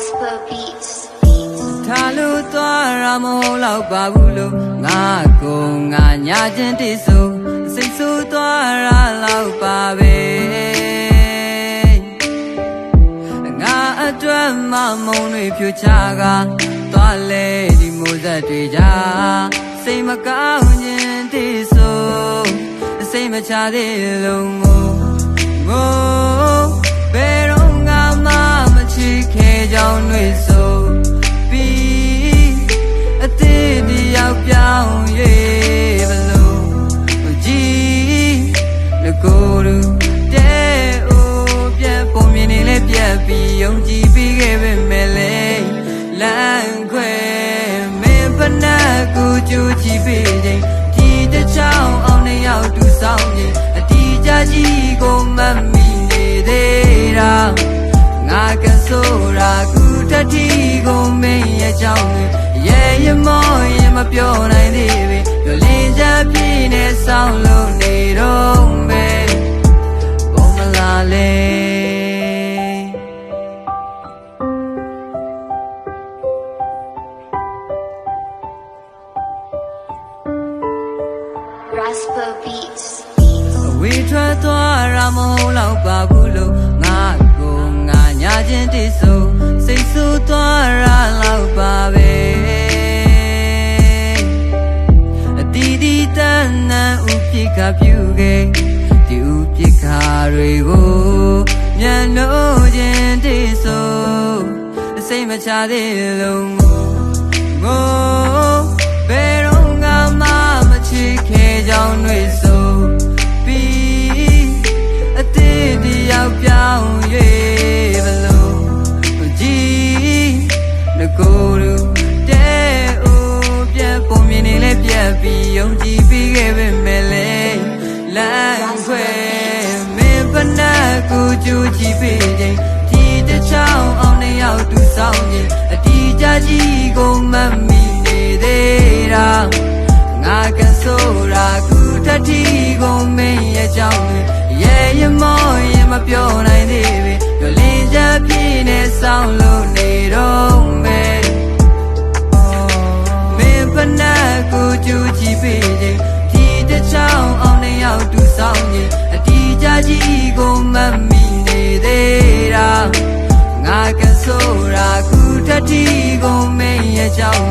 Rasper Beats ထာလို့သွားရမဟုတ်တော့ပါဘူးလို့ငါကိုငါညာချင်းတိဆိုစိတ်ဆိုးသွားရလောက်ပါပဲငါအတွက်မမုံတွေဖြူချကသွားလေဒီမိုးဆက်တွေကြစိတ်မကောင်းခြင်းတိဆိုစိတ်မချသေးလုံးငိုဘယ်တော့ငါမချစ်ခဲ့ကြောင်းတွေဆိုပြီးအသေးတယောက်ပြောင်း၍ဘလို့ကြည်ငကိုယ်လူတဲ့အိုးပြတ်ပုံမြင်နေလဲပြတ်ပြီးယုံကြည်ပြီးခဲ့ပေမဲ့လေလမ်းခွဲမင်းပနာကိုကြိုးကြည့်ပြီးချိန်ဒီတချောင်းအောင်နေရောက်တူဆောင်ခြင်းအတီးကြကြီးကိုမမီနေသေးတာငါကဆိုတာကူတတိကိုမင်းရဲ့ကြောင့်ရဲ့ရမောရင်မပြောနိုင်သေးပဲပြောလင်းချပြင်းနဲ့ဆောင်းလို့နေတော့မယ်ဘုံမလာလေ Rasper Beats ဝေထွက်သွားရမဟုတ်တော့ပါဘူးလို့ငါကိုငါညာချင်းတိဆိုစိတ်ဆိုးသွားရလောက်ပါပဲအတီးတီးတန်းနန်းဥပိကပြုခဲ့ဒီဥပိကတွေကိုမျက်နှာချင်းတိဆိုစိတ်မချသေးလုံးငိုဘယ်တော့ငါမချစ်ခဲ့ကြောင်းတွေဆိုပြီးအသေးတယောက်ပြောင်း၍ဘလို့ကြည်ငကိုယ်လူတဲ့အိုးပြတ်ပုံမြင်နေလဲပြတ်ပြီးယုံကြည်ပြီးခဲ့ပေမဲ့လေလမ်းခွဲမင်းပနာကိုကြိုးကြည့်ပြီးချိန်ဒီတချောင်းအောင်နေရောက်တူဆောင်ခြင်းအတီးကြကြီးကိုမမီနေသေးတာငါကဆိုတာကူတတိကိုမင်းရဲ့ကြောင့်ရဲ့ရမောရင်မပြောနိုင်သေးပဲပြောလင်းချပြင်းနဲ့ဆောင်းလို့နေတော့မယ်မင်းပနာကိုကြိုးကြည့်ပြီးချိန်ဒီတချောင်းအောင်နေရောက်တူဆောင်ခြင်းအတီးကြကြီးကိုမမီနေသေးတာငါကဆိုတာကူတတိကိုမင်းရဲ့ကြောင့်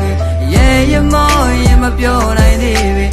ရဲ့ရမောရင်မပြောနိုင်သေးပဲ